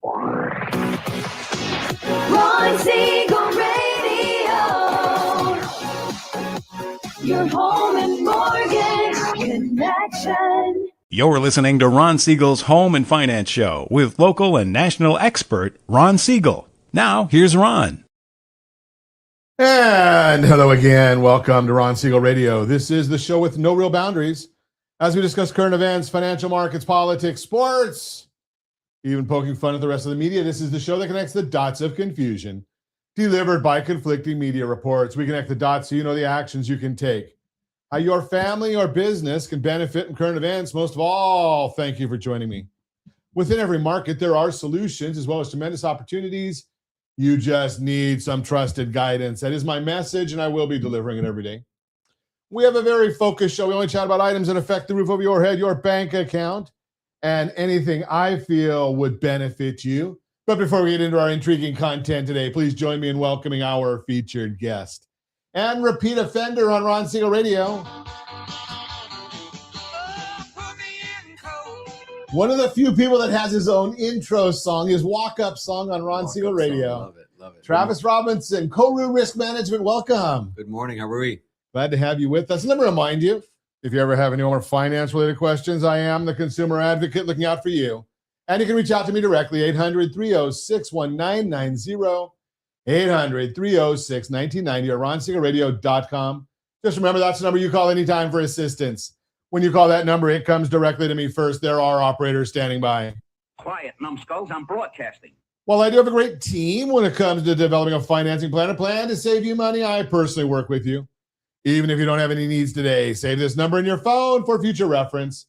Ron Siegel Radio, your home and mortgage connection. You're listening to Ron Siegel's Home and Finance Show with local and national expert Ron Siegel. Now, here's Ron. And hello again. Welcome to Ron Siegel Radio. This is the show with no real boundaries as we discuss current events, financial markets, politics, sports, even poking fun at the rest of the media. This is the show that connects the dots of confusion delivered by conflicting media reports. We connect the dots so you know the actions you can take, how your family or business can benefit from current events. Most of all, thank you for joining me. Within every market, there are solutions as well as tremendous opportunities. You just need some trusted guidance. That is my message, and I will be delivering it every day. We have a very focused show. We only chat about items that affect the roof over your head, your bank account, and anything I feel would benefit you. But before we get into our intriguing content today, please join me in welcoming our featured guest and repeat offender on Ron Siegel Radio. One of the few people that has his own intro song, his walk-up song on Ron Siegel Radio. Love it, love it. Travis Robinson, Koru Risk Management, welcome. Good morning, how are we? Glad to have you with us. Let me remind you, if you ever have any more finance-related questions, I am the consumer advocate looking out for you. And you can reach out to me directly, 800-306-1990, 800-306-1990, or ronsiegelradio.com. Just remember, that's the number you call anytime for assistance. When you call that number, it comes directly to me first. There are operators standing by. Quiet, numbskulls, I'm broadcasting. Well, I do have a great team when it comes to developing a financing plan, a plan to save you money. I personally work with you. Even if you don't have any needs today, save this number in your phone for future reference.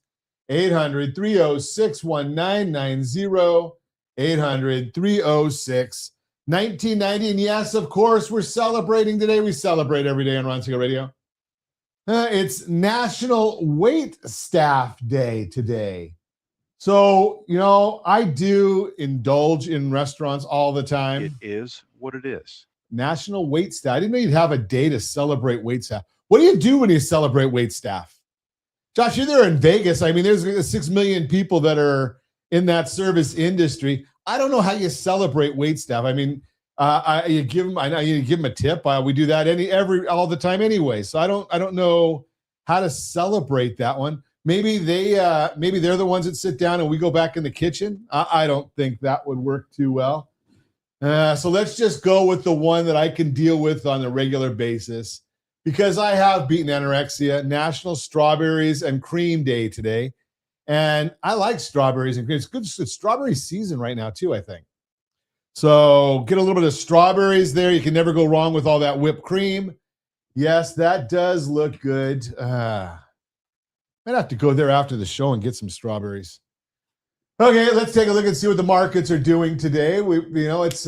800-306-1990, 800-306-1990. And yes, of course, we're celebrating today. We celebrate every day on Ron Siegel Radio. It's National Wait Staff Day today. So, you know, I do indulge in restaurants all the time. It is what it is. National Wait Staff. I didn't know you'd have a day to celebrate wait staff. What do you do when you celebrate wait staff? Josh, you're there in Vegas. I mean, there's 6 million people that are in that service industry. I don't know how you celebrate wait staff. I mean, you give them. I know you give them a tip. We do that all the time anyway. So I don't know how to celebrate that one. Maybe they're the ones that sit down and we go back in the kitchen. I don't think that would work too well. So let's just go with the one that I can deal with on a regular basis, because I have beaten anorexia. National Strawberries and Cream Day today. And I like strawberries and cream. It's good. It's strawberry season right now too, I think. So get a little bit of strawberries there. You can never go wrong with all that whipped cream. Yes, that does look good. Might have to go there after the show and get some strawberries. Okay, let's take a look and see what the markets are doing today. Is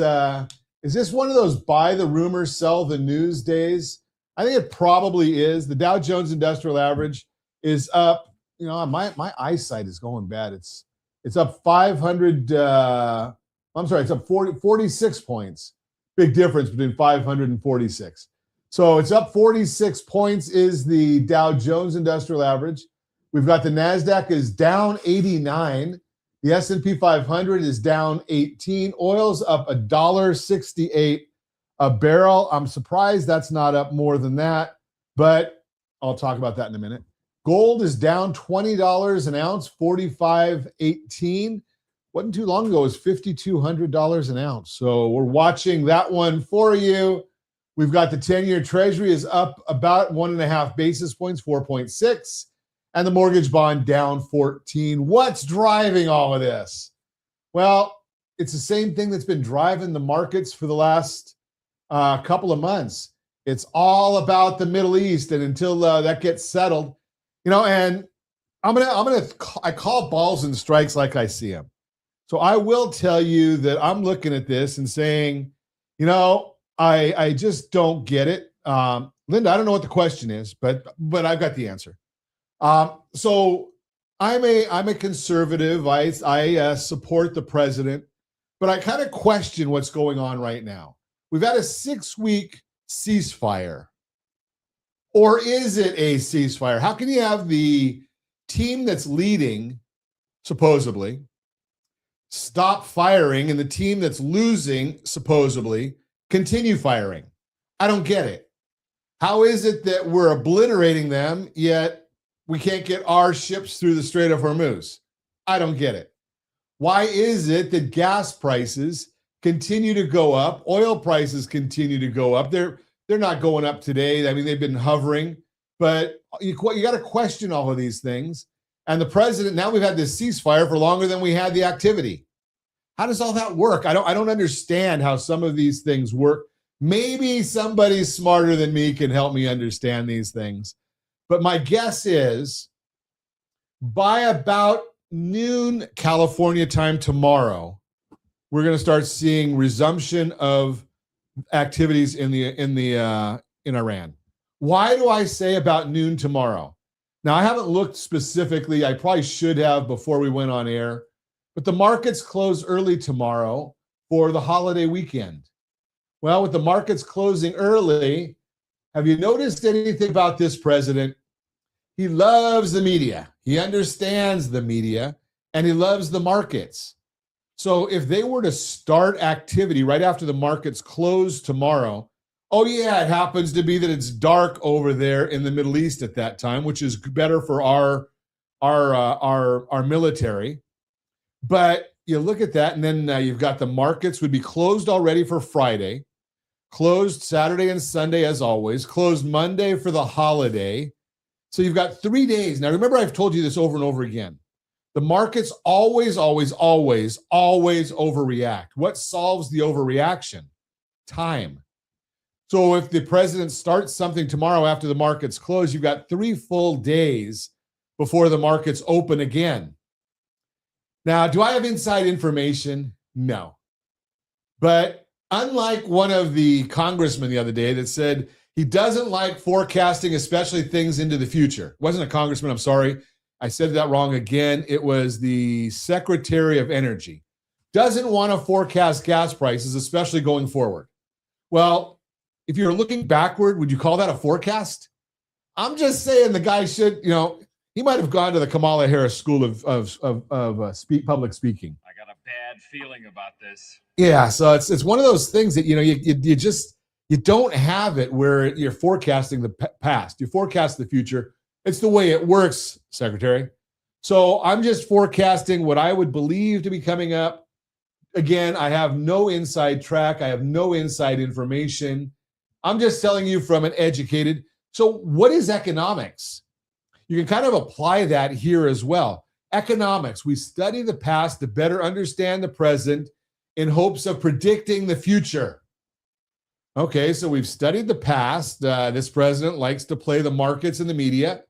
this one of those buy the rumors, sell the news days? I think it probably is. The Dow Jones Industrial Average is up. You know, my eyesight is going bad. It's up 500. It's up 46 points. Big difference between 500 and 46. So it's up 46 points is the Dow Jones Industrial Average. We've got the NASDAQ is down 89. The S&P 500 is down 18. Oil's up $1.68 a barrel. I'm surprised that's not up more than that, but I'll talk about that in a minute. Gold is down $20 an ounce, $45.18. Wasn't too long ago, it was $5,200 an ounce. So we're watching that one for you. We've got the 10-year Treasury is up about 1.5 basis points, 4.6. And the mortgage bond down 14. What's driving all of this? Well, it's the same thing that's been driving the markets for the last couple of months. It's all about the Middle East, and until that gets settled, and I call balls and strikes like I see them. So I will tell you that I'm looking at this and saying, I just don't get it. Linda, I don't know what the question is, but I've got the answer. So I'm a conservative. I support the president, but I kind of question what's going on right now. We've had a 6-week ceasefire, or is it a ceasefire? How can you have the team that's leading, supposedly, stop firing and the team that's losing, supposedly, continue firing? I don't get it. How is it that we're obliterating them, yet we can't get our ships through the Strait of Hormuz? I don't get it. Why is it that gas prices continue to go up? Oil prices continue to go up. They're not going up today. I mean, they've been hovering, but you got to question all of these things. And the president, now we've had this ceasefire for longer than we had the activity. How does all that work? I don't understand how some of these things work. Maybe somebody smarter than me can help me understand these things. But my guess is by about noon California time tomorrow, we're going to start seeing resumption of activities in Iran. Why do I say about noon tomorrow? Now, I haven't looked specifically. I probably should have before we went on air, but the markets close early tomorrow for the holiday weekend. Well, with the markets closing early, have you noticed anything about this president? He loves the media. He understands the media, and he loves the markets. So if they were to start activity right after the markets close tomorrow, oh yeah, it happens to be that it's dark over there in the Middle East at that time, which is better for our military. But you look at that, and then you've got the markets would be closed already for Friday, closed Saturday and Sunday as always, closed Monday for the holiday. So you've got 3 days. Now, remember, I've told you this over and over again. The markets always overreact. What solves the overreaction? Time. So if the president starts something tomorrow after the markets close, you've got 3 full days before the markets open again. Now, do I have inside information? No. But unlike one of the congressmen the other day that said he doesn't like forecasting, especially things into the future. It wasn't a congressman, I'm sorry. I said that wrong again. It was the Secretary of Energy. Doesn't want to forecast gas prices, especially going forward. Well, if you're looking backward, would you call that a forecast? I'm just saying the guy should, he might have gone to the Kamala Harris School of public speaking. I got a bad feeling about this. Yeah, so it's one of those things that you don't have it where you're forecasting the past. You forecast the future. It's the way it works, Secretary. So I'm just forecasting what I would believe to be coming up. Again, I have no inside track. I have no inside information. I'm just telling you from an educated. So what is economics? You can kind of apply that here as well. Economics, we study the past to better understand the present in hopes of predicting the future. Okay, so we've studied the past. This president likes to play the markets and the media.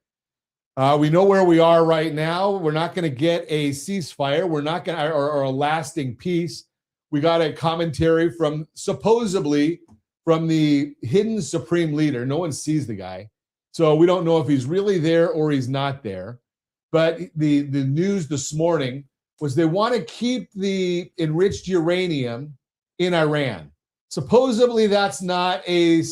We know where we are right now. We're not going to get a ceasefire. We're not going to, or a lasting peace. We got a commentary supposedly from the hidden supreme leader. No one sees the guy. So we don't know if he's really there or he's not there. But the news this morning was they want to keep the enriched uranium in Iran. Supposedly that's not a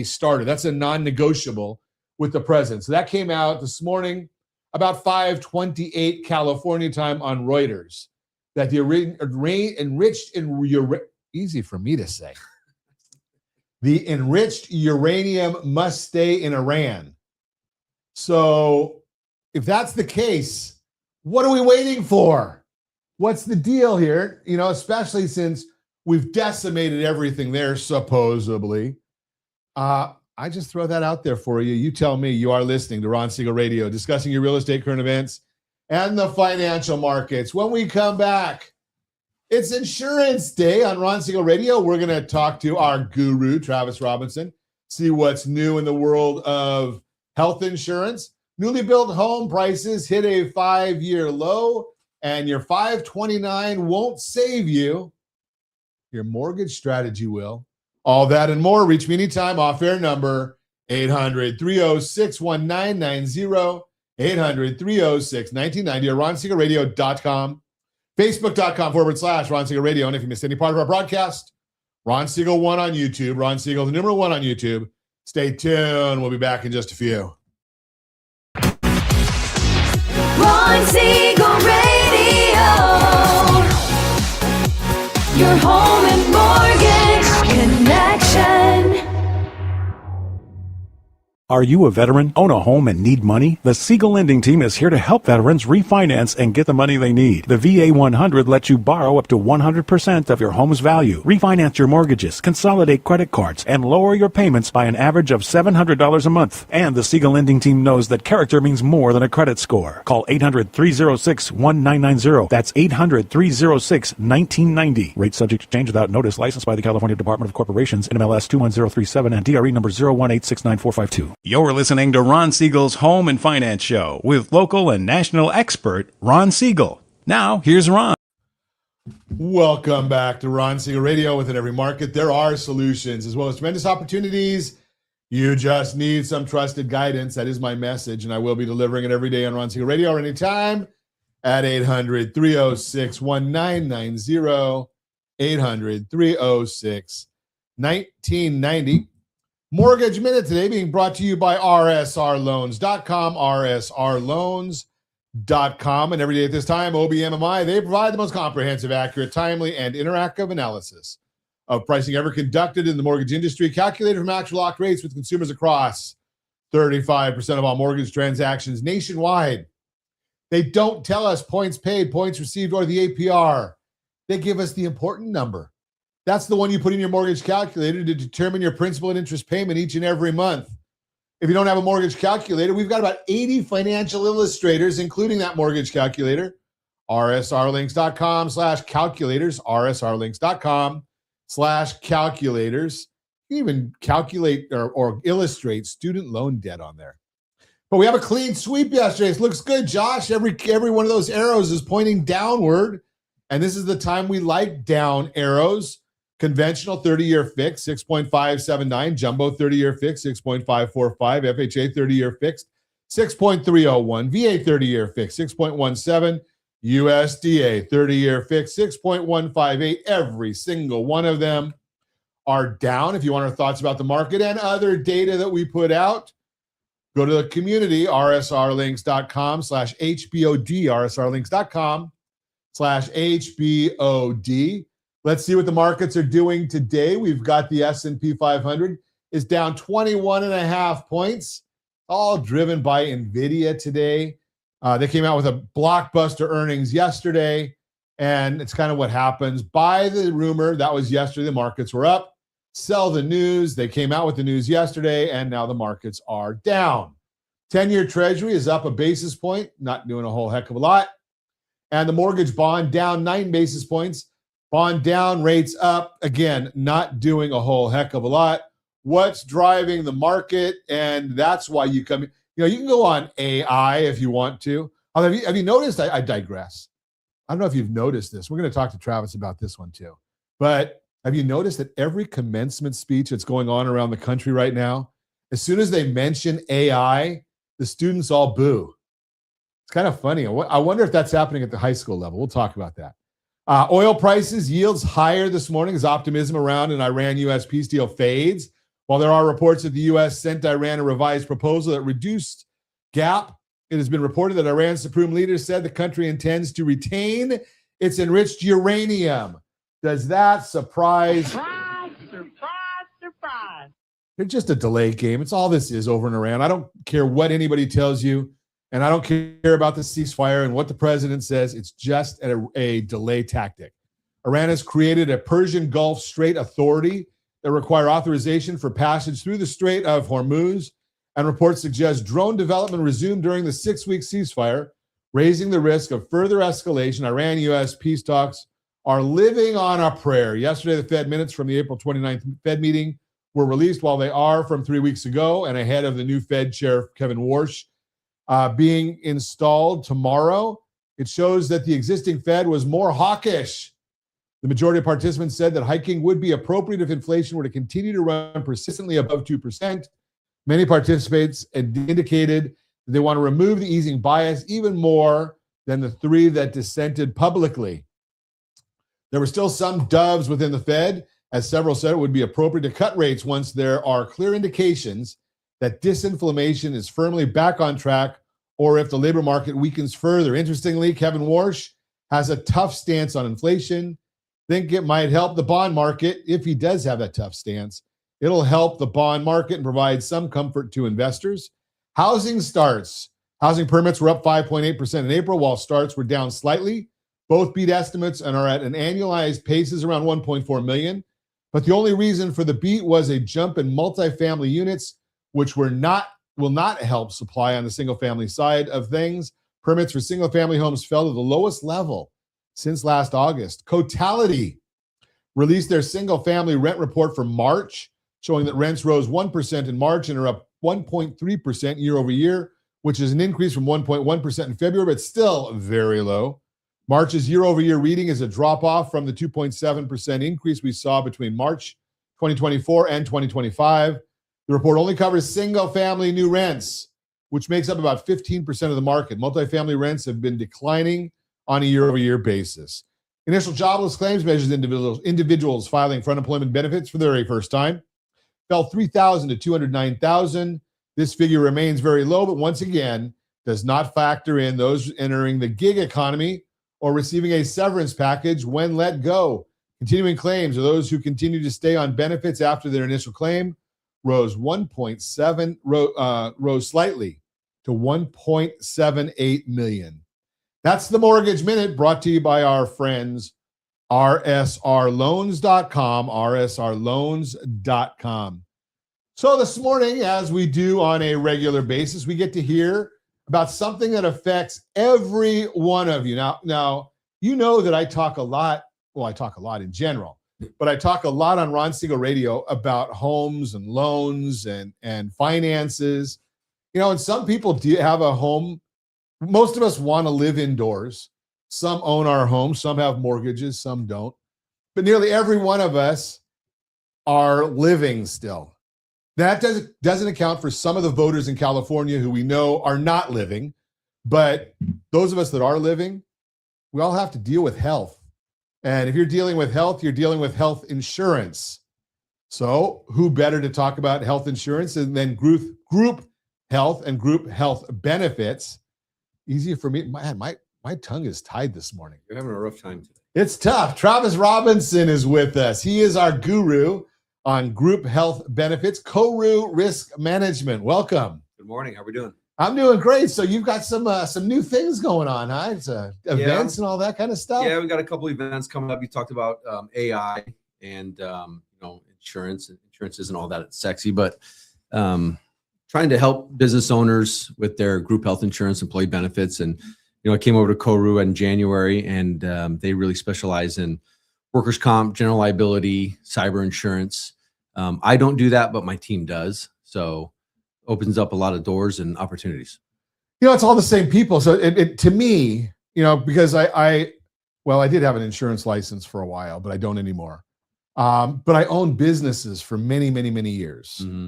starter. That's a non-negotiable with the president. So that came out this morning about 5:28 California time on Reuters, that the enriched easy for me to say. The enriched uranium must stay in Iran. So if that's the case, what are we waiting for? What's the deal here? Especially since we've decimated everything there, supposedly. I just throw that out there for you. You tell me. You are listening to Ron Siegel Radio, discussing your real estate, current events, and the financial markets. When we come back, it's Insurance Day on Ron Siegel Radio. We're going to talk to our guru, Travis Robinson, see what's new in the world of health insurance. Newly built home prices hit a 5-year low, and your 529 won't save you. Your mortgage strategy will. All that and more. Reach me anytime. Off-air number 800-306-1990, 800-306-1990, or RonSiegelRadio.com, Facebook.com/Ron Siegel Radio. And if you missed any part of our broadcast, Ron Siegel 1 on YouTube. Ron Siegel, the number 1 on YouTube. Stay tuned. We'll be back in just a few. Ron Siegel Radio. Your home and mortgage connection. Are you a veteran, own a home, and need money? The Siegel lending team is here to help veterans refinance and get the money they need. The VA 100 lets you borrow up to 100% of your home's value, refinance your mortgages, consolidate credit cards, and lower your payments by an average of $700 a month. And the Siegel lending team knows that character means more than a credit score. Call 800-306-1990. That's 800-306-1990. Rate subject to change without notice. Licensed by the California Department of Corporations, NMLS 21037, and DRE number 018694452. You're listening to Ron Siegel's Home and Finance Show with local and national expert Ron Siegel. Now, here's Ron. Welcome back to Ron Siegel Radio. Within every market, there are solutions as well as tremendous opportunities. You just need some trusted guidance. That is my message, and I will be delivering it every day on Ron Siegel Radio or anytime at 800-306-1990, 800-306-1990. Mortgage Minute today being brought to you by rsrloans.com, rsrloans.com. And every day at this time, OBMMI, they provide the most comprehensive, accurate, timely, and interactive analysis of pricing ever conducted in the mortgage industry, calculated from actual lock rates with consumers across 35% of all mortgage transactions nationwide. They don't tell us points paid, points received, or the APR. They give us the important number. That's the one you put in your mortgage calculator to determine your principal and interest payment each and every month. If you don't have a mortgage calculator, we've got about 80 financial illustrators, including that mortgage calculator. rsrlinks.com/calculators, rsrlinks.com/calculators. You can even calculate or illustrate student loan debt on there. But we have a clean sweep yesterday. It looks good, Josh. Every one of those arrows is pointing downward. And this is the time we like down arrows. Conventional 30-year fixed, 6.579. Jumbo 30-year fixed, 6.545. FHA 30-year fixed, 6.301. VA 30-year fixed, 6.17. USDA 30-year fixed, 6.158. Every single one of them are down. If you want our thoughts about the market and other data that we put out, go to the community, rsrlinks.com/HBOD, rsrlinks.com/HBOD. Let's see what the markets are doing today. We've got the S&P 500 is down 21.5 points, all driven by NVIDIA today. They came out with a blockbuster earnings yesterday, and it's kind of what happens. Buy the rumor. That was yesterday. The markets were up. Sell the news. They came out with the news yesterday, and now the markets are down. 10-year Treasury is up a basis point, not doing a whole heck of a lot. And the mortgage bond down 9 basis points. Bond down, rates up. Again, not doing a whole heck of a lot. What's driving the market? And that's why you come in. You know, you can go on AI if you want to. Have you noticed? I digress. I don't know if you've noticed this. We're going to talk to Travis about this one too. But have you noticed that every commencement speech that's going on around the country right now, as soon as they mention AI, the students all boo? It's kind of funny. I wonder if that's happening at the high school level. We'll talk about that. Oil prices, yields higher this morning as optimism around an Iran-U.S. peace deal fades. While there are reports that the U.S. sent Iran a revised proposal that reduced gap, it has been reported that Iran's supreme leader said the country intends to retain its enriched uranium. Does that surprise? Surprise, surprise, surprise. They're just a delay game. It's all this is over in Iran. I don't care what anybody tells you. And I don't care about the ceasefire and what the president says. It's just a delay tactic. Iran has created a Persian Gulf Strait Authority that require authorization for passage through the Strait of Hormuz. And reports suggest drone development resumed during the 6-week ceasefire, raising the risk of further escalation. Iran-U.S. peace talks are living on a prayer. Yesterday, the Fed minutes from the April 29th Fed meeting were released, while they are from 3 weeks ago and ahead of the new Fed chair, Kevin Warsh, being installed tomorrow. It shows that the existing Fed was more hawkish. The majority of participants said that hiking would be appropriate if inflation were to continue to run persistently above 2%. Many participants indicated that they want to remove the easing bias even more than the 3 that dissented publicly. There were still some doves within the Fed, as several said it would be appropriate to cut rates once there are clear indications that disinflation is firmly back on track, or if the labor market weakens further. Interestingly, Kevin Warsh has a tough stance on inflation. think it might help the bond market if he does have that tough stance. It'll help the bond market and provide some comfort to investors. Housing starts. Housing permits were up 5.8% in April, while starts were down slightly. Both beat estimates and are at an annualized paces around 1.4 million. But the only reason for the beat was a jump in multifamily units, which will not help supply on the single-family side of things. Permits for single-family homes fell to the lowest level since last August. Cotality released their single-family rent report for March, showing that rents rose 1% in March and are up 1.3% year over year, which is an increase from 1.1% in February, but still very low. March's year-over-year reading is a drop-off from the 2.7% increase we saw between March 2024 and 2025. The report only covers single-family new rents, which makes up about 15% of the market. Multifamily rents have been declining on a year-over-year basis. Initial jobless claims measures individuals filing for unemployment benefits for the very first time fell 3,000 to 209,000. This figure remains very low, but once again, does not factor in those entering the gig economy or receiving a severance package when let go. Continuing claims are those who continue to stay on benefits after their initial claim rose slightly to 1.78 million. That's the Mortgage Minute, brought to you by our friends rsrloans.com, rsrloans.com. So this morning, as we do on a regular basis, we get to hear about something that affects every one of you. Now, you know that I talk a lot. Well, I talk a lot in general, but I talk a lot on Ron Siegel Radio about homes and loans and finances. You know, and some people do have a home. Most of us want to live indoors. Some own our homes. Some have mortgages. Some don't. But nearly every one of us are living still. That doesn't account for some of the voters in California who we know are not living. But those of us that are living, we all have to deal with health. And if you're dealing with health, you're dealing with health insurance. So who better to talk about health insurance than group health and group health benefits? Easier for me. Man, my tongue is tied this morning. You're having a rough time today. It's tough. Travis Robinson is with us. He is our guru on group health benefits, Koru Risk Management. Welcome. Good morning. How are we doing? I'm doing great. So you've got some new things going on, huh? It's events and all that kind of stuff. Yeah, we got a couple events coming up. You talked about AI and insurance. Insurance isn't all that sexy, but trying to help business owners with their group health insurance, employee benefits, and I came over to Koru in January, and they really specialize in workers' comp, general liability, cyber insurance. I don't do that, but my team does. So opens up a lot of doors and opportunities. It's all the same people. So it to me, because I did have an insurance license for a while, but I don't anymore. But I owned businesses for many, many, many years. Mm-hmm.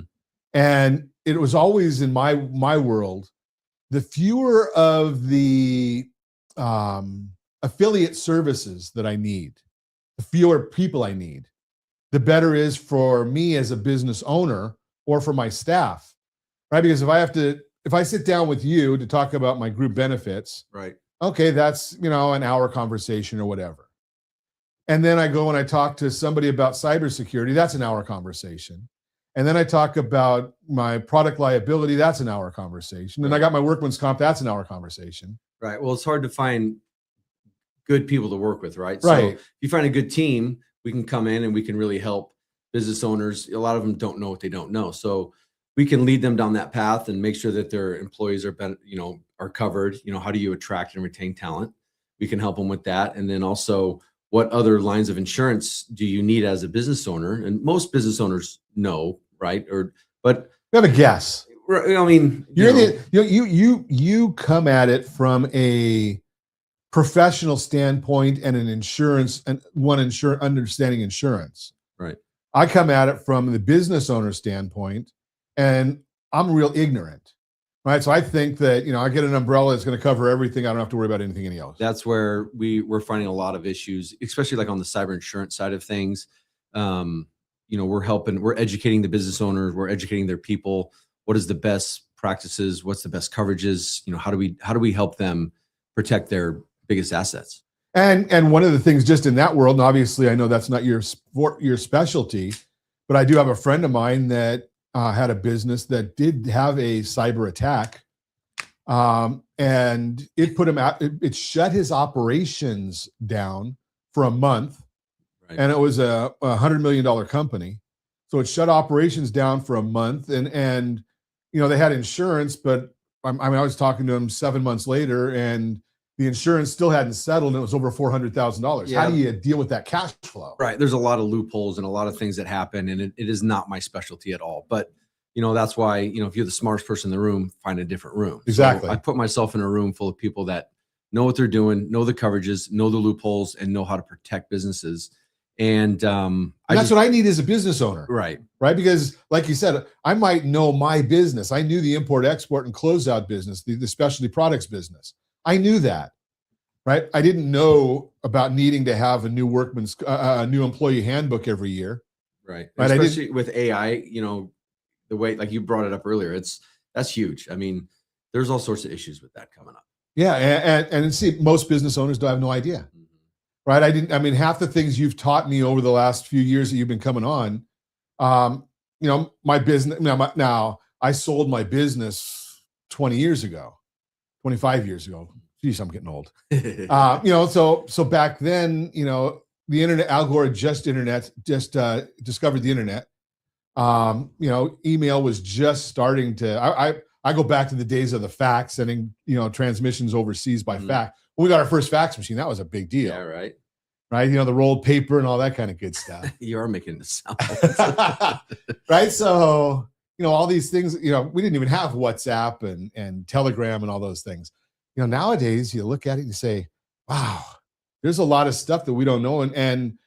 And it was always in my world, the fewer of the affiliate services that I need, the fewer people I need, the better is for me as a business owner or for my staff, right? Because if I sit down with you to talk about my group benefits, right? Okay, that's an hour conversation or whatever. And then I go and I talk to somebody about cybersecurity, that's an hour conversation. And then I talk about my product liability, that's an hour conversation. And I got my workman's comp, that's an hour conversation. Right. Well, it's hard to find good people to work with, right? Right. So if you find a good team, we can come in and we can really help business owners. A lot of them don't know what they don't know. So we can lead them down that path and make sure that their employees are are covered. How do you attract and retain talent? We can help them with that. And then also, what other lines of insurance do you need as a business owner? And most business owners know, right? But you have a guess. I mean, you come at it from a professional standpoint and understanding insurance. Right. I come at it from the business owner standpoint, and I'm real ignorant. Right. So I think that, I get an umbrella that's going to cover everything. I don't have to worry about anything else. That's where we're finding a lot of issues, especially like on the cyber insurance side of things. We're educating the business owners, we're educating their people. What is the best practices? What's the best coverages? How do we help them protect their biggest assets? And one of the things just in that world, and obviously I know that's not your sport, your specialty, but I do have a friend of mine that had a business that did have a cyber attack, and it put him out. It shut his operations down for a month, Right. and it was a $100 million company, so it shut operations down for a month, and they had insurance, but I was talking to him 7 months later, and the insurance still hadn't settled, and it was over $400,000. Yeah. How do you deal with that cash flow? Right. There's a lot of loopholes and a lot of things that happen, and it is not my specialty at all. But that's why if you're the smartest person in the room, find a different room. Exactly. So I put myself in a room full of people that know what they're doing, know the coverages, know the loopholes, and know how to protect businesses. And that's what I need as a business owner. Right. Because like you said, I might know my business. I knew the import, export, and closeout business, the specialty products business. I knew that, right? I didn't know about needing to have a new new employee handbook every year. Right. Right. Especially with AI, the way, like you brought it up earlier, that's huge. I mean, there's all sorts of issues with that coming up. Yeah. And see, most business owners don't have no idea. Right. Half the things you've taught me over the last few years that you've been coming on, my business, now I sold my business 20 years ago, 25 years ago. Geez, I'm getting old. So back then, the internet, Al Gore just discovered the internet. Email was just starting to, I go back to the days of the fax, sending, transmissions overseas by fax. When we got our first fax machine, that was a big deal. Yeah, right. Right. The rolled paper and all that kind of good stuff. You are making it sound. Right. So, all these things, we didn't even have WhatsApp and Telegram and all those things. Nowadays you look at it and you say, wow, there's a lot of stuff that we don't know. And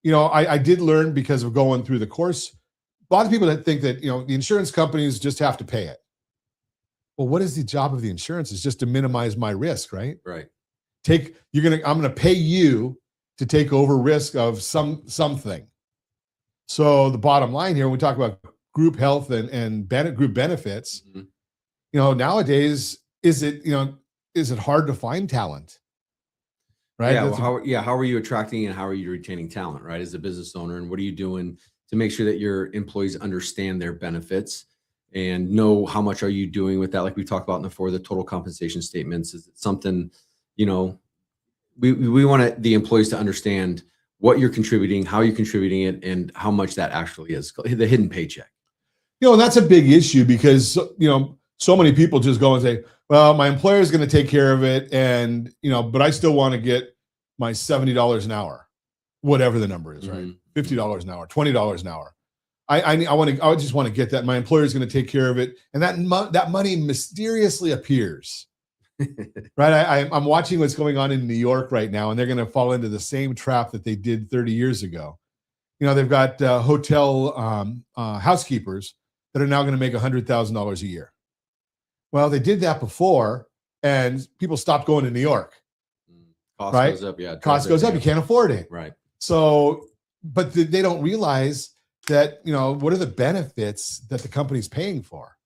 I did learn because of going through the course. A lot of people that think that, the insurance companies just have to pay it. Well, what is the job of the insurance? It's just to minimize my risk, right? Right. I'm going to pay you to take over risk of something. So the bottom line here, when we talk about group health and group benefits, nowadays, is it hard to find talent? Right. Yeah. How are you attracting and how are you retaining talent, right? As a business owner, and what are you doing to make sure that your employees understand their benefits and know how much are you doing with that? Like we talked about before, the total compensation statements. Is it something, we want the employees to understand what you're contributing, how you're contributing it, and how much that actually is, the hidden paycheck. And that's a big issue because, so many people just go and say, well, my employer is going to take care of it. And, but I still want to get my $70 an hour, whatever the number is, right? $50 an hour, $20 an hour. I just want to get that. My employer is going to take care of it. And that money mysteriously appears. Right. I'm watching what's going on in New York right now, and they're going to fall into the same trap that they did 30 years ago. They've got hotel housekeepers that are now going to make $100,000 a year. Well, they did that before, and people stopped going to New York. Cost right? goes up. Yeah. Cost goes up. You can't afford it. Right. So, but they don't realize that, what are the benefits that the company's paying for?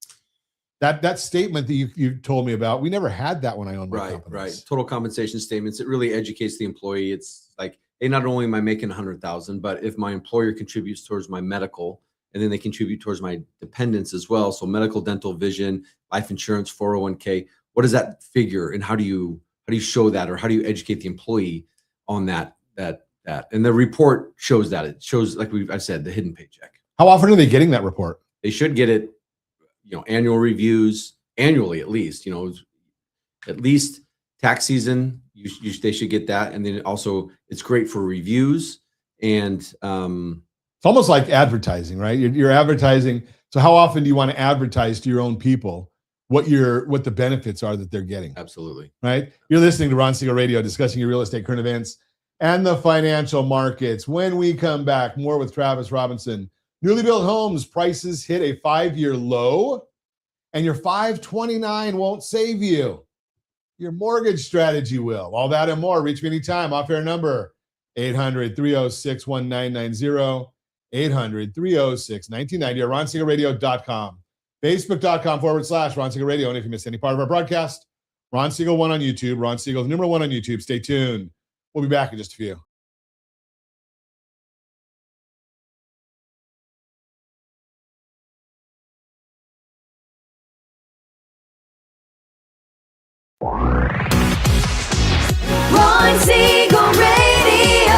That statement that you told me about, we never had that when I owned my companies. Right. Total compensation statements. It really educates the employee. It's like, hey, not only am I making $100,000, but if my employer contributes towards my medical, and then they contribute towards my dependents as well. So medical, dental, vision, life insurance, 401k. What is that figure, and how do you show that, or how do you educate the employee on that? And the report shows that. It shows, like I said, the hidden paycheck. How often are they getting that report? They should get it, annual reviews, annually at least. At least tax season, they should get that. And then also, it's great for reviews. And it's almost like advertising, right? You're advertising. So how often do you want to advertise to your own people what the benefits are that they're getting? Absolutely. Right. You're listening to Ron Siegel Radio, discussing your real estate, current events, and the financial markets. When we come back, more with Travis Robinson. Newly built homes prices hit a 5-year low, and your 529 won't save you. Your mortgage strategy will. All that and more. Reach me anytime. Off-air number 800-306-1990, 800-306-1990, or RonSiegelRadio.com. Facebook.com/Ron Siegel Radio. And if you missed any part of our broadcast, Ron Siegel 1 on YouTube. Ron Siegel, #1 on YouTube. Stay tuned. We'll be back in just a few. Ron Siegel Radio.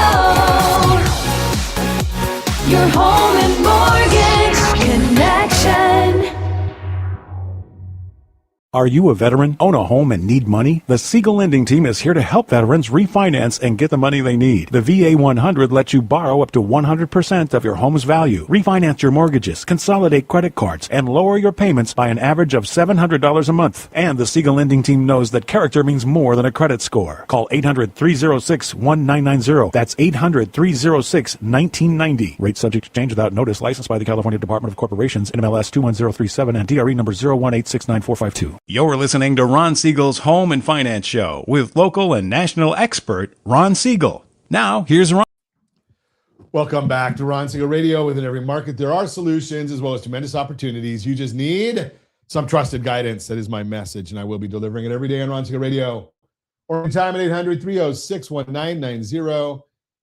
Your home and mortgage connection. Are you a veteran, own a home, and need money? The Siegel Lending Team is here to help veterans refinance and get the money they need. The VA 100 lets you borrow up to 100% of your home's value, refinance your mortgages, consolidate credit cards, and lower your payments by an average of $700 a month. And the Siegel Lending Team knows that character means more than a credit score. Call 800-306-1990. That's 800-306-1990. Rate subject to change without notice. Licensed by the California Department of Corporations, NMLS 21037, and DRE number 018694452. You're listening to Ron Siegel's Home and Finance Show with local and national expert Ron Siegel. Now, here's Ron. Welcome back to Ron Siegel Radio. Within every market, there are solutions as well as tremendous opportunities. You just need some trusted guidance. That is my message, and I will be delivering it every day on Ron Siegel Radio. Or anytime at 800-306-1990,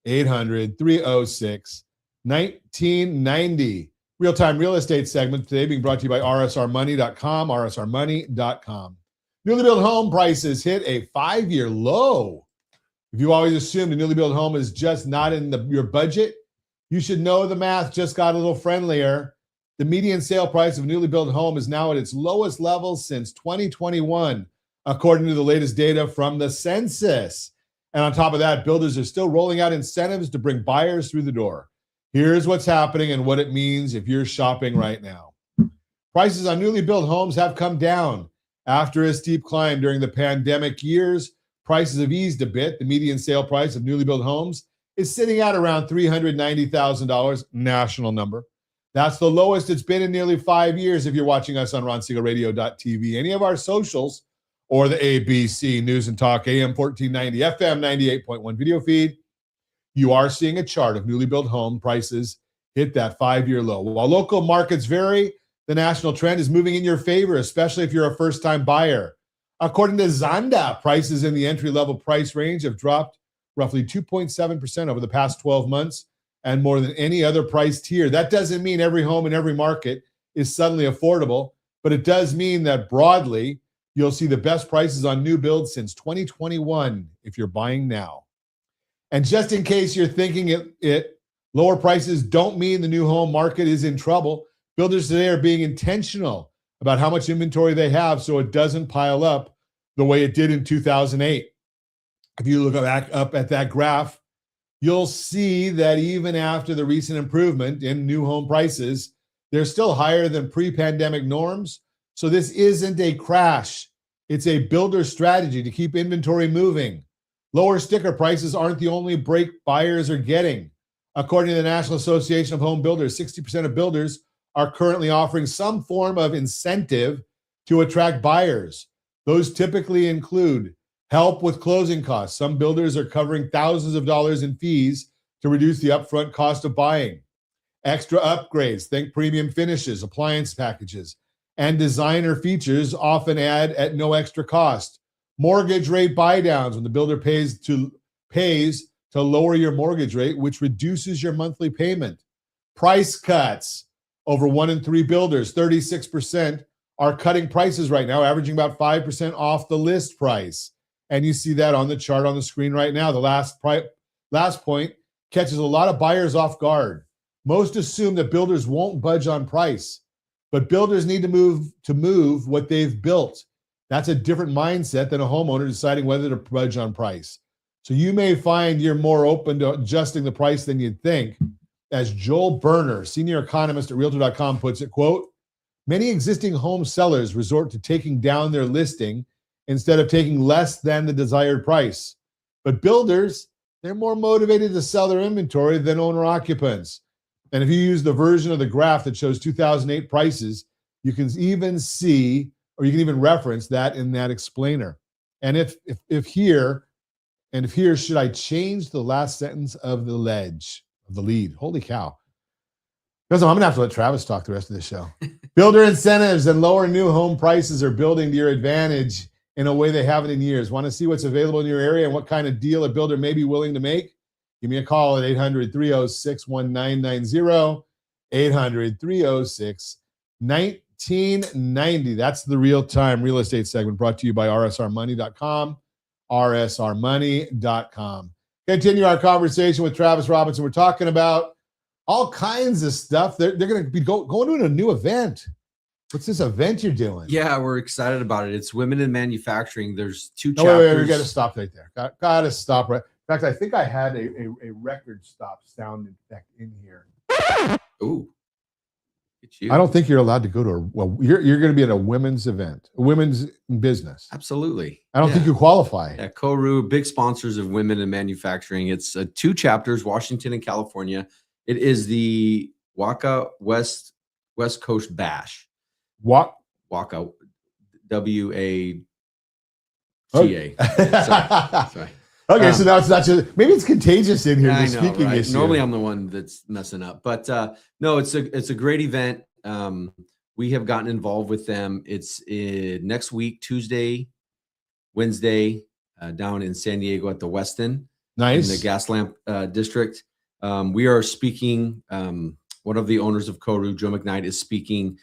800-306-1990. Real-time real estate segment today being brought to you by rsrmoney.com, rsrmoney.com. Newly built home prices hit a 5-year low. If you always assumed a newly built home is just not in your budget, you should know the math just got a little friendlier. The median sale price of a newly built home is now at its lowest level since 2021, according to the latest data from the census. And on top of that, builders are still rolling out incentives to bring buyers through the door. Here's what's happening and what it means if you're shopping right now. Prices on newly built homes have come down. After a steep climb during the pandemic years, prices have eased a bit. The median sale price of newly built homes is sitting at around $390,000, national number. That's the lowest it's been in nearly 5 years if you're watching us on RonSiegelRadio.tv, any of our socials, or the ABC News and Talk AM 1490, FM 98.1 video feed. You are seeing a chart of newly built home prices hit that 5-year low. While local markets vary, the national trend is moving in your favor, especially if you're a first-time buyer. According to Zonda, prices in the entry-level price range have dropped roughly 2.7% over the past 12 months and more than any other price tier. That doesn't mean every home in every market is suddenly affordable, but it does mean that broadly, you'll see the best prices on new builds since 2021 if you're buying now. And just in case you're thinking lower prices don't mean the new home market is in trouble, builders today are being intentional about how much inventory they have so it doesn't pile up the way it did in 2008. If you look back up at that graph, you'll see that even after the recent improvement in new home prices, they're still higher than pre-pandemic norms. So this isn't a crash. It's a builder strategy to keep inventory moving. Lower sticker prices aren't the only break buyers are getting. According to the National Association of Home Builders, 60% of builders are currently offering some form of incentive to attract buyers. Those typically include help with closing costs. Some builders are covering thousands of dollars in fees to reduce the upfront cost of buying. Extra upgrades, think premium finishes, appliance packages, and designer features often add at no extra cost. Mortgage rate buydowns, when the builder pays to lower your mortgage rate, which reduces your monthly payment. Price cuts. Over 1 in 3 builders, 36%, are cutting prices right now, averaging about 5% off the list price. And you see that on the chart on the screen right now. The last point catches a lot of buyers off guard. Most assume that builders won't budge on price, but builders need to move what they've built. That's a different mindset than a homeowner deciding whether to budge on price. So you may find you're more open to adjusting the price than you'd think. As Joel Berner, senior economist at Realtor.com puts it, quote, many existing home sellers resort to taking down their listing instead of taking less than the desired price. But builders, they're more motivated to sell their inventory than owner occupants. And if you use the version of the graph that shows 2008 prices, you can even see, or you can even reference that in that explainer. And if here, should I change the last sentence of the lead? Holy cow. Because I'm going to have to let Travis talk the rest of the show. Builder incentives and lower new home prices are building to your advantage in a way they haven't in years. Want to see what's available in your area and what kind of deal a builder may be willing to make? Give me a call at 800-306-1990, 800-306-1990. That's the real-time real estate segment brought to you by rsrmoney.com, rsrmoney.com. Continue our conversation with Travis Robinson. We're talking about all kinds of stuff. They're going to be going to a new event. What's this event you're doing? Yeah, we're excited about it. It's Women in Manufacturing. There's 2 No, chapters. wait, we got to stop right there. Got to stop right. In fact, I think I had a record stop sound effect in here. Ooh. I don't think you're allowed to go to you're going to be at a women's event, a women's business. Absolutely. I don't think you qualify. Yeah, Koru, big sponsors of Women in Manufacturing. It's 2 chapters, Washington and California. It is the Waka West Coast Bash. What? Waka, W-A-T-A. Okay. Sorry. Okay, so now it's not just, maybe it's contagious in here. I The know, speaking right? issue. Normally I'm the one that's messing up, but no, it's a great event. We have gotten involved with them. It's next week, Tuesday, Wednesday, down in San Diego at the Westin, Nice. in the Gaslamp district. We are speaking. One of the owners of Koru, Joe McKnight, is speaking,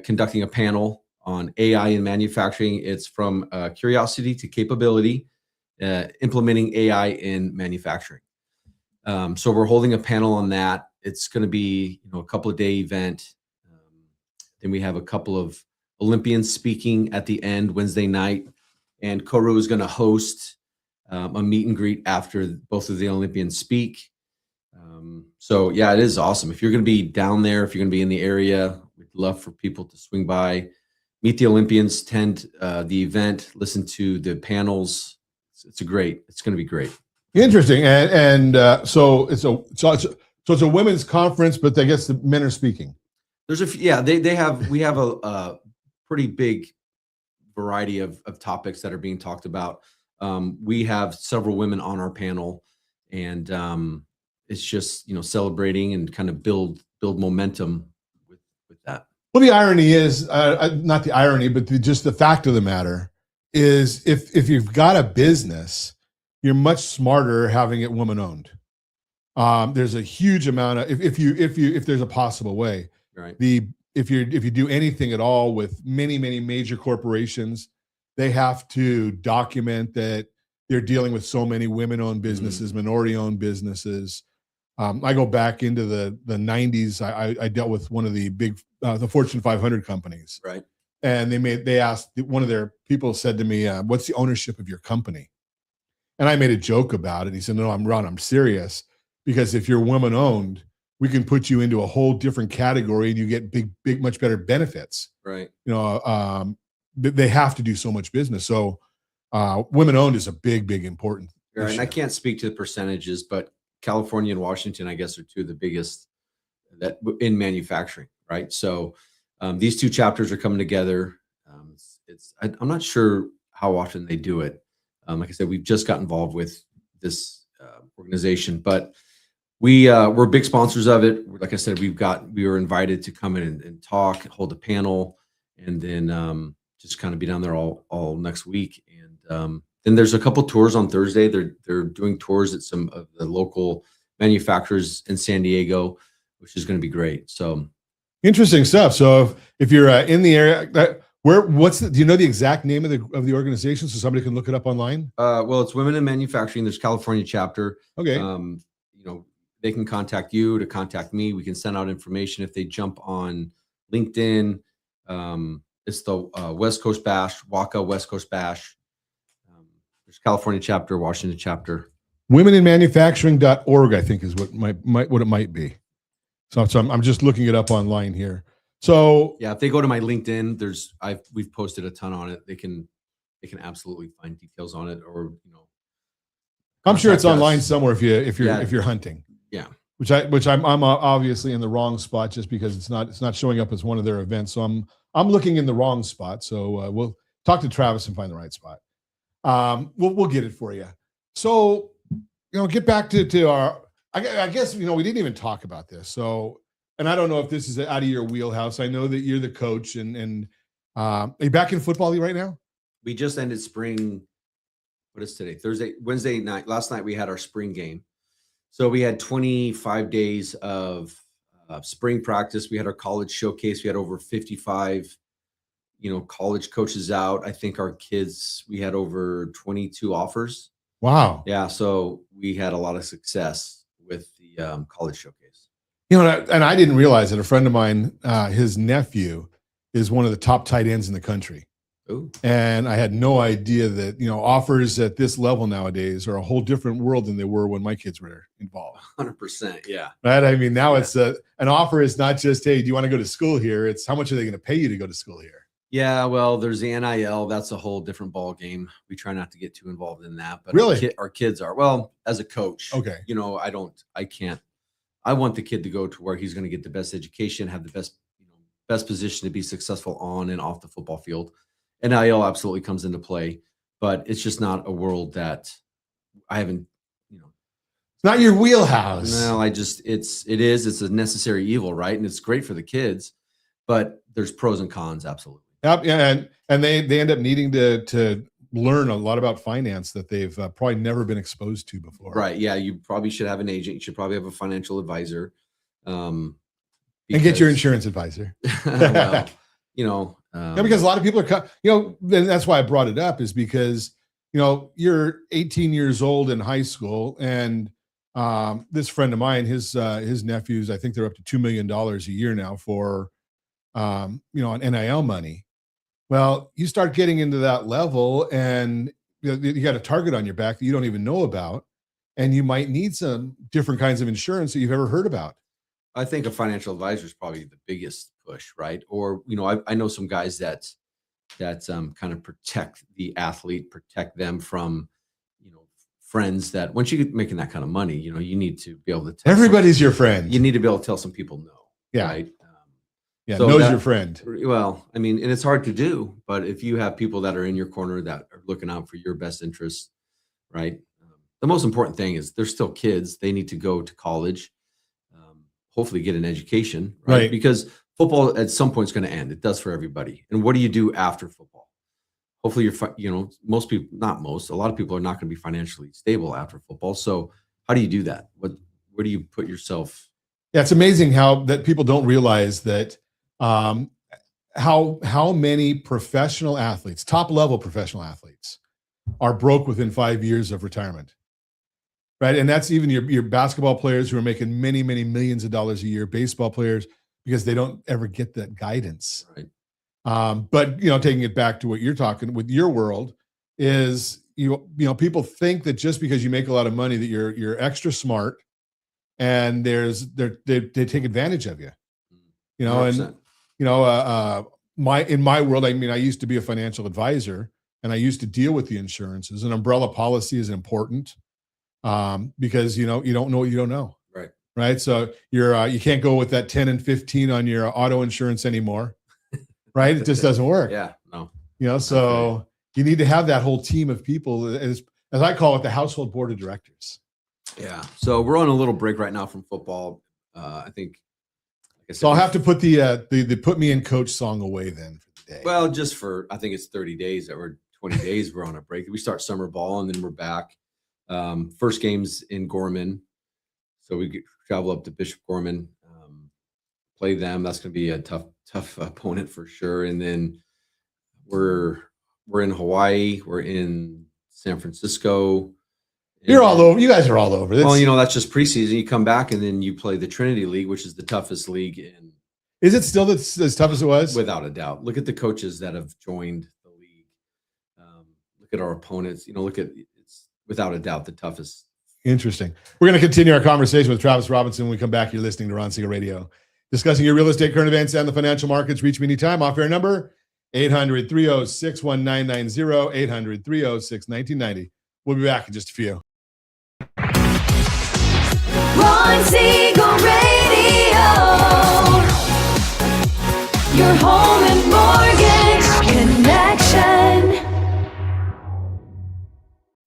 conducting a panel on AI in manufacturing. It's from curiosity to capability. Implementing AI in manufacturing. So we're holding a panel on that. It's going to be, a couple of day event. Then we have a couple of Olympians speaking at the end Wednesday night, and Koru is going to host a meet and greet after both of the Olympians speak. So yeah, it is awesome. If you're going to be down there, if you're going to be in the area, we'd love for people to swing by, meet the Olympians, attend the event, listen to the panels. It's going to be great. Interesting. And so it's a women's conference, but I guess the men are speaking. There's we have a pretty big variety of topics that are being talked about. We have several women on our panel, and it's just, celebrating and kind of build momentum with that. Well, the irony is, not the irony, but just the fact of the matter is, if you've got a business, you're much smarter having it woman owned. There's a huge amount of, if there's a possible way, right? If you do anything at all with many major corporations, they have to document that they're dealing with so many women owned businesses, minority owned businesses. I go back into the 90s. I dealt with one of the big, the Fortune 500 companies. Right. And they asked, one of their people said to me, what's the ownership of your company? And I made a joke about it. He said, no, I'm serious, because if you're woman owned, we can put you into a whole different category and you get big, much better benefits. Right. They have to do so much business. So women owned is a big, important Right. issue. And I can't speak to the percentages, but California and Washington, I guess, are 2 of the biggest that in manufacturing. Right. So these 2 chapters are coming together. I'm not sure how often they do it. Like I said, we've just got involved with this organization, but we're big sponsors of it. Like I said, we were invited to come in and talk, hold a panel, and then just kind of be down there all next week. And then there's a couple tours on Thursday. They're doing tours at some of the local manufacturers in San Diego, which is going to be great. So interesting stuff. So if you're in the area, do you know the exact name of the organization so somebody can look it up online? Well, it's Women in Manufacturing. There's California chapter. Okay. They can contact you to contact me. We can send out information if they jump on LinkedIn. It's the West Coast Bash, Waka West Coast Bash. There's California chapter, Washington chapter. Womeninmanufacturing.org, I think, is what it might be. So I'm just looking it up online here. So yeah, if they go to my LinkedIn, we've posted a ton on it. They can absolutely find details on it, or I'm sure it's online us. somewhere if you're hunting. Yeah. Which I'm obviously in the wrong spot just because it's not showing up as one of their events. So I'm looking in the wrong spot. So we'll talk to Travis and find the right spot. We'll get it for you. So get back to our. I guess we didn't even talk about this. So, and I don't know if this is out of your wheelhouse. I know that you're the coach, and are you back in football right now? we just ended spring. What is today? Wednesday night. Last night we had our spring game. So we had 25 days of spring practice. We had our college showcase. We had over 55, college coaches out. I think our kids, we had over 22 offers. Wow. Yeah. So we had a lot of success with the college showcase. And I didn't realize that a friend of mine, his nephew is one of the top tight ends in the country. Ooh. And I had no idea that, offers at this level nowadays are a whole different world than they were when my kids were involved. 100%. Yeah. Right. I mean, now it's an offer is not just, hey, do you want to go to school here? It's how much are they going to pay you to go to school here? Yeah. Well, there's the NIL. That's a whole different ball game. We try not to get too involved in that, but really, our kids are. Well, as a coach, okay. I want the kid to go to where he's going to get the best education, have the best position to be successful on and off the football field. NIL absolutely comes into play, but it's just not a world that I haven't, it's not your wheelhouse. No, it's a necessary evil, right? And it's great for the kids, but there's pros and cons. Absolutely. Yep. Yeah. And they end up needing to learn a lot about finance that they've probably never been exposed to before. Right. Yeah. You probably should have an agent. You should probably have a financial advisor. And get your insurance advisor. Well, because a lot of people are, and that's why I brought it up is because, you're 18 years old in high school and this friend of mine, his nephews, I think they're up to $2 million a year now for, on NIL money. Well, you start getting into that level and you got a target on your back that you don't even know about. And you might need some different kinds of insurance that you've ever heard about. I think a financial advisor is probably the biggest push, right? Or, I know some guys that kind of protect the athlete, protect them from, friends that once you get making that kind of money, you need to be able to tell everybody's your friend. You need to be able to tell some people no. Yeah. Right. So knows your friend. Well, I mean, and it's hard to do, but if you have people that are in your corner that are looking out for your best interests, right? The most important thing is they're still kids. They need to go to college, hopefully get an education, right? Because football at some point is going to end. It does for everybody. And what do you do after football? Hopefully most people, not most, a lot of people are not going to be financially stable after football. So how do you do that? Where do you put yourself? Yeah, it's amazing how that people don't realize that how many professional athletes, top level professional athletes, are broke within 5 years of retirement. Right. And that's even your basketball players who are making many, many millions of dollars a year, baseball players, because they don't ever get that guidance. Right. But taking it back to what you're talking with your world is, people think that just because you make a lot of money that you're extra smart and they take advantage of you, 100%. and in my world, I mean, I used to be a financial advisor and I used to deal with the insurances. An umbrella policy is important because, you don't know what you don't know. Right. Right. So you can't go with that 10 and 15 on your auto insurance anymore. Right. It just doesn't work. Yeah. No. So you need to have that whole team of people, as I call it, the household board of directors. Yeah. So we're on a little break right now from football. I think. Like I said, So I'll have to put the put me in coach song away then for the day. Well, just for, I think it's 30 days or 20 days. We're on a break. We start summer ball and then we're back. First game's in Gorman. So we travel up to Bishop Gorman, play them. That's going to be a tough opponent for sure. And then we're in Hawaii. We're in San Francisco. You're all over. You guys are all over. Well, that's just preseason. You come back and then you play the Trinity League, which is the toughest league in. Is it still as tough as it was? Without a doubt. Look at the coaches that have joined the league. Look at our opponents. It's without a doubt the toughest. Interesting. We're going to continue our conversation with Travis Robinson when we come back. You're listening to Ron Siegel Radio, discussing your real estate, current events, and the financial markets. Reach me anytime. Off-air number 800-306-1990, 800-306-1990. We'll be back in just a few. Ron Siegel Radio. Your home and mortgage connection.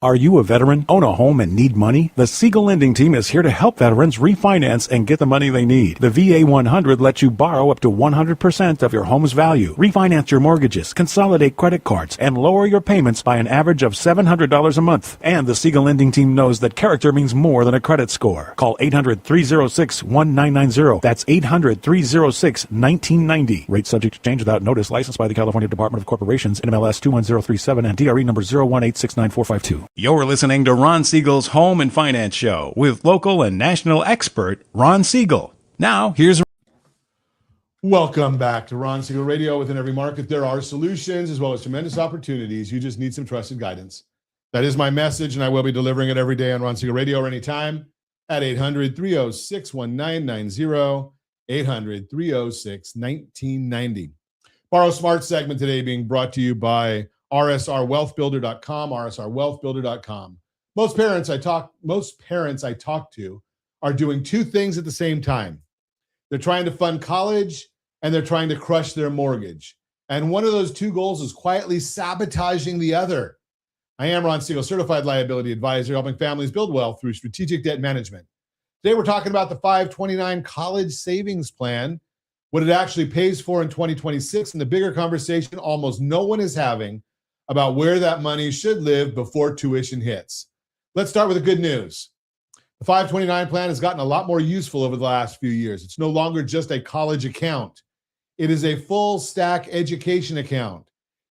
Are you a veteran, own a home, and need money? The Siegel lending team is here to help veterans refinance and get the money they need. The VA 100 lets you borrow up to 100% of your home's value, refinance your mortgages, consolidate credit cards, and lower your payments by an average of $700 a month. And the Siegel lending team knows that character means more than a credit score. Call 800-306-1990. That's 800-306-1990. Rate subject to change without notice. Licensed by the California Department of Corporations, NMLS 21037, and DRE number 018694452. You're listening to Ron Siegel's Home and Finance Show with local and national expert Ron Siegel. Now, here's... Welcome back to Ron Siegel Radio. Within every market, there are solutions as well as tremendous opportunities. You just need some trusted guidance. That is my message, and I will be delivering it every day on Ron Siegel Radio or anytime at 800-306-1990, 800-306-1990. Borrow Smart segment today being brought to you by rsrwealthbuilder.com, rsrwealthbuilder.com. Most parents I talk to are doing two things at the same time. They're trying to fund college and they're trying to crush their mortgage. And one of those two goals is quietly sabotaging the other. I am Ron Siegel, Certified Liability Advisor, helping families build wealth through strategic debt management. Today we're talking about the 529 college savings plan, what it actually pays for in 2026, and the bigger conversation almost no one is having about where that money should live before tuition hits. Let's start with the good news. The 529 plan has gotten a lot more useful over the last few years. It's no longer just a college account. It is a full stack education account.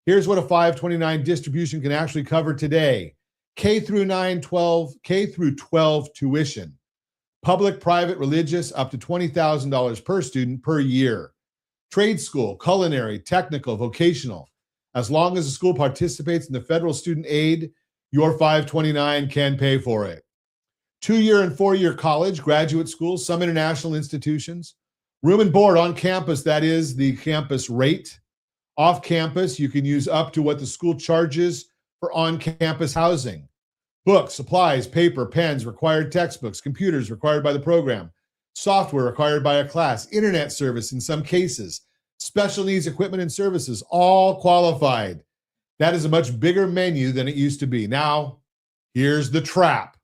Here's what a 529 distribution can actually cover today. K through 12 tuition. Public, private, religious, up to $20,000 per student per year. Trade school, culinary, technical, vocational. As long as the school participates in the federal student aid, your 529 can pay for it. 2-year and 4-year college, graduate schools, some international institutions. Room and board on campus, that is the campus rate. Off campus, you can use up to what the school charges for on-campus housing. Books, supplies, paper, pens, required textbooks, computers required by the program, software required by a class, internet service in some cases, special needs equipment and services, all qualified. That is a much bigger menu than it used to be. Now, here's the trap.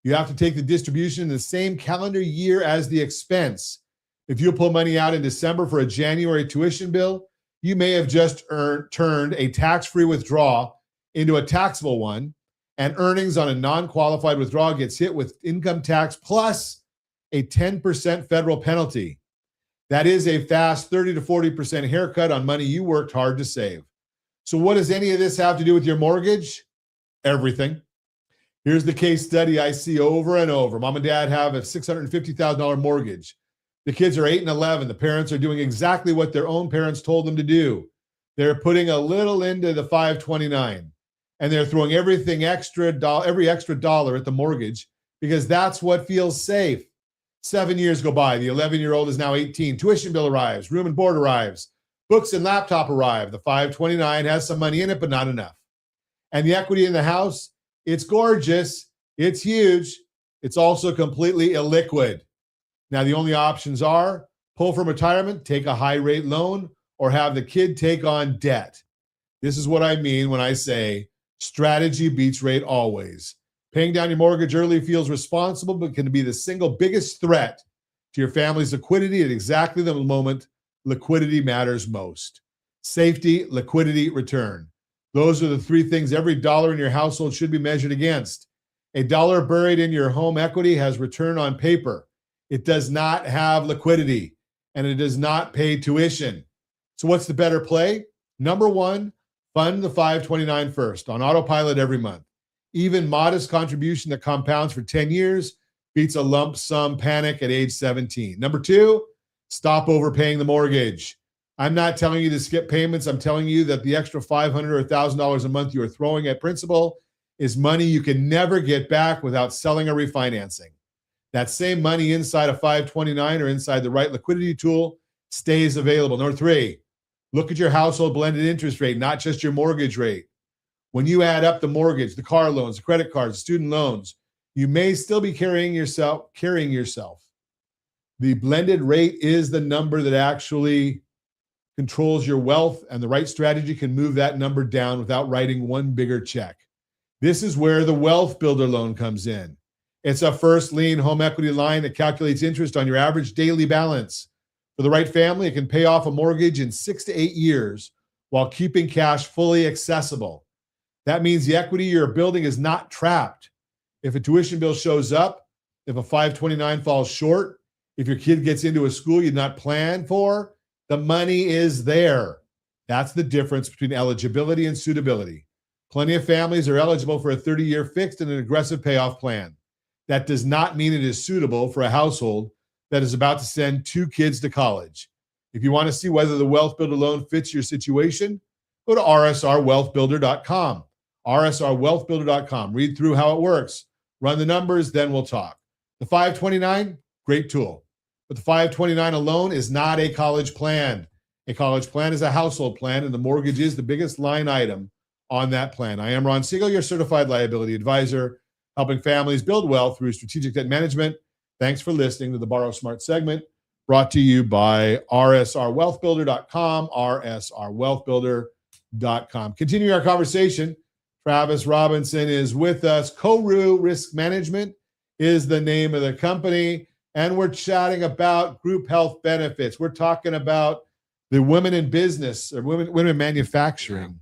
You have to take the distribution in the same calendar year as the expense. If you pull money out in December for a January tuition bill, you may have just turned a tax-free withdrawal into a taxable one, and earnings on a non-qualified withdrawal gets hit with income tax plus a 10% federal penalty. That is a fast 30 to 40% haircut on money you worked hard to save. So what does any of this have to do with your mortgage? Everything. Here's the case study I see over and over. Mom and dad have a $650,000 mortgage. The kids are 8 and 11. The parents are doing exactly what their own parents told them to do. They're putting a little into the 529, and they're throwing every extra dollar at the mortgage because that's what feels safe. 7 years go by. The 11-year-old is now 18. Tuition bill arrives. Room and board arrives. Books and laptop arrive. The 529 has some money in it, but not enough. And the equity in the house, it's gorgeous. It's huge. It's also completely illiquid. Now, the only options are pull from retirement, take a high-rate loan, or have the kid take on debt. This is what I mean when I say strategy beats rate always. Paying down your mortgage early feels responsible, but can be the single biggest threat to your family's liquidity at exactly the moment liquidity matters most. Safety, liquidity, return. Those are the three things every dollar in your household should be measured against. A dollar buried in your home equity has return on paper. It does not have liquidity, and it does not pay tuition. So what's the better play? Number one, fund the 529 first on autopilot every month. Even modest contribution that compounds for 10 years beats a lump sum panic at age 17. Number two, stop overpaying the mortgage. I'm not telling you to skip payments. I'm telling you that the extra $500 or $1,000 a month you are throwing at principal is money you can never get back without selling or refinancing. That same money inside a 529 or inside the right liquidity tool stays available. Number three, look at your household blended interest rate, not just your mortgage rate. When you add up the mortgage, the car loans, the credit cards, student loans, you may still be carrying yourself. The blended rate is the number that actually controls your wealth, and the right strategy can move that number down without writing one bigger check. This is where the Wealth Builder loan comes in. It's a first lien home equity line that calculates interest on your average daily balance. For the right family, it can pay off a mortgage in 6 to 8 years while keeping cash fully accessible. That means the equity you're building is not trapped. If a tuition bill shows up, if a 529 falls short, if your kid gets into a school you did not plan for, the money is there. That's the difference between eligibility and suitability. Plenty of families are eligible for a 30-year fixed and an aggressive payoff plan. That does not mean it is suitable for a household that is about to send 2 kids to college. If you want to see whether the Wealth Builder loan fits your situation, go to rsrwealthbuilder.com. rsrwealthbuilder.com. Read through how it works. Run the numbers, then we'll talk. The 529, great tool. But the 529 alone is not a college plan. A college plan is a household plan, and the mortgage is the biggest line item on that plan. I am Ron Siegel, your Certified Liability Advisor, helping families build wealth through strategic debt management. Thanks for listening to the Borrow Smart segment, brought to you by rsrwealthbuilder.com, rsrwealthbuilder.com. Continuing our conversation, Travis Robinson is with us. Koru Risk Management is the name of the company, and we're chatting about group health benefits. We're talking about the women in business or women in manufacturing.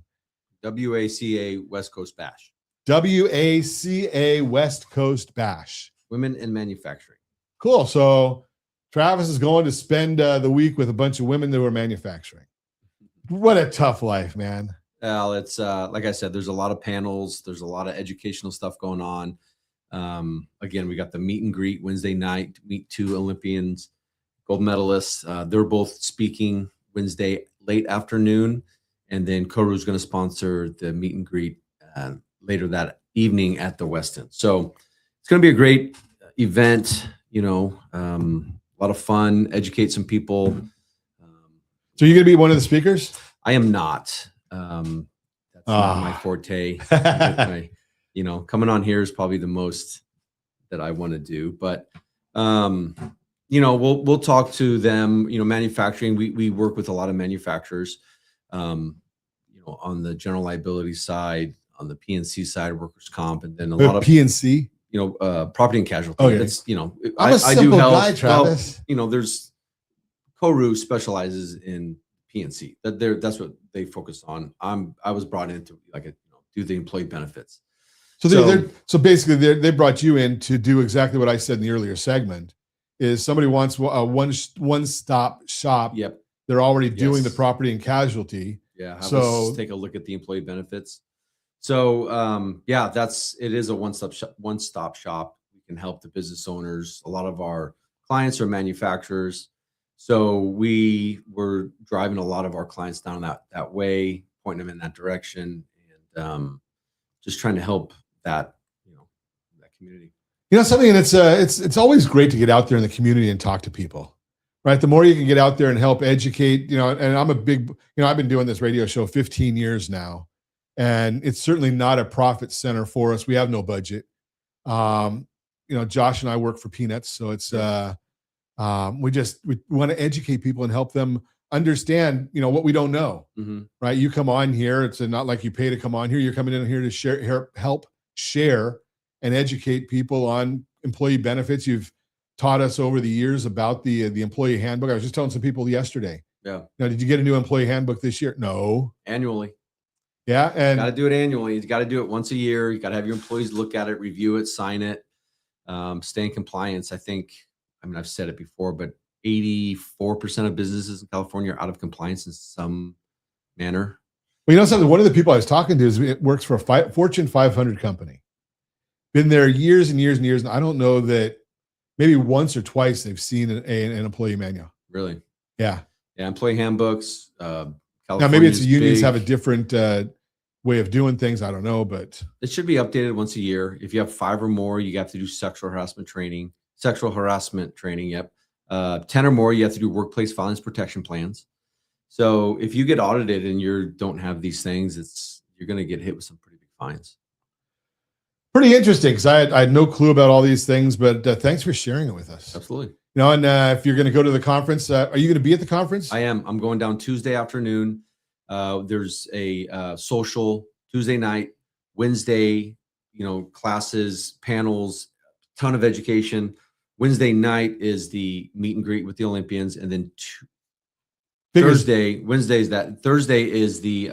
WACA West Coast Bash. WACA West Coast Bash. Women in manufacturing. Cool. So Travis is going to spend the week with a bunch of women that were manufacturing. What a tough life, man. Well, it's like I said, there's a lot of panels. There's a lot of educational stuff going on. Again, we got the meet and greet Wednesday night, meet 2 Olympians, gold medalists. They're both speaking Wednesday late afternoon. And then Koru is going to sponsor the meet and greet later that evening at the West End. So it's going to be a great event, a lot of fun, educate some people. So you're going to be one of the speakers? I am not. That's not my forte. Coming on here is probably the most that I want to do, but we'll talk to them, manufacturing. We work with a lot of manufacturers, on the general liability side, on the PNC side, workers' comp, and then a lot of PNC, property and casualty. Okay. That's, I'm a simple guy, Travis. Well, there's Koru specializes in PNC. That's what they focus on. I was brought in to do the employee benefits. So basically they brought you in to do exactly what I said in the earlier segment. Is somebody wants a one-stop shop. Yep. They're already doing the property and casualty. Yeah. Have us take a look at the employee benefits. So it is a one-stop shop. We can help the business owners. A lot of our clients are manufacturers. So we were driving a lot of our clients down that way, pointing them in that direction, and just trying to help that community. Something that's it's always great to get out there in the community and talk to people, right? The more you can get out there and help educate, and I'm a big, I've been doing this radio show 15 years now, and it's certainly not a profit center for us. We have no budget. Josh and I work for peanuts, so it's we want to educate people and help them understand, what we don't know, right? You come on here. It's not like you pay to come on here. You're coming in here to help share and educate people on employee benefits. You've taught us over the years about the employee handbook. I was just telling some people yesterday. Yeah. Now, did you get a new employee handbook this year? No. Annually. Yeah. And got to do it annually. You got to do it once a year. You got to have your employees look at it, review it, sign it, stay in compliance. I've said it before, but 84% of businesses in California are out of compliance in some manner. Well, something, one of the people I was talking to works for a Fortune 500 company. Been there years and years and years. And I don't know that maybe once or twice they've seen an employee manual. Really? Yeah. Yeah. Employee handbooks. Now, maybe it's the unions have a different way of doing things. I don't know, but it should be updated once a year. If you have 5 or more, you have to do sexual harassment training. Yep. 10 or more, you have to do workplace violence protection plans. So if you get audited and you don't have these things, you're going to get hit with some pretty big fines. Pretty interesting, because I had no clue about all these things, but thanks for sharing it with us. Absolutely. And if you're going to go to the conference, are you going to be at the conference? I am. I'm going down Tuesday afternoon. There's a social Tuesday night, Wednesday classes, panels, ton of education. Wednesday night is the meet and greet with the Olympians, and then Thursday is the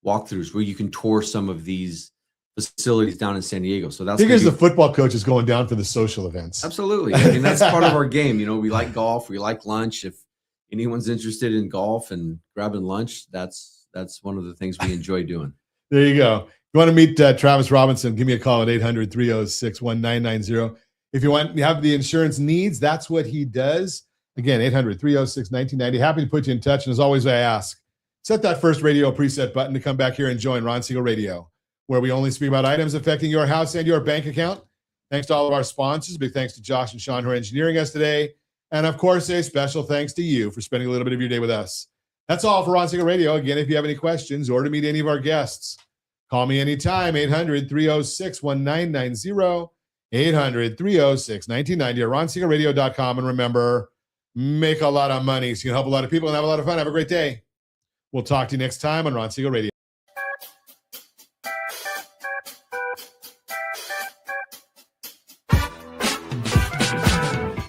walkthroughs where you can tour some of these facilities down in San Diego. So that's because the football coach is going down for the social events. Absolutely. I mean, that's part of our game. We like golf, we like lunch. If anyone's interested in golf and grabbing lunch, that's one of the things we enjoy doing. There you go. If you want to meet Travis Robinson, give me a call at 800-306-1990. If you have the insurance needs, that's what he does. Again, 800-306-1990. Happy to put you in touch. And as always, I ask, set that first radio preset button to come back here and join Ron Siegel Radio, where we only speak about items affecting your house and your bank account. Thanks to all of our sponsors. Big thanks to Josh and Sean who are engineering us today. And of course, a special thanks to you for spending a little bit of your day with us. That's all for Ron Siegel Radio. Again, if you have any questions or to meet any of our guests, call me anytime, 800-306-1990, 800-306-1990, or ronsiegelradio.com. And remember, make a lot of money so you can help a lot of people and have a lot of fun. Have a great day. We'll talk to you next time on Ron Siegel Radio.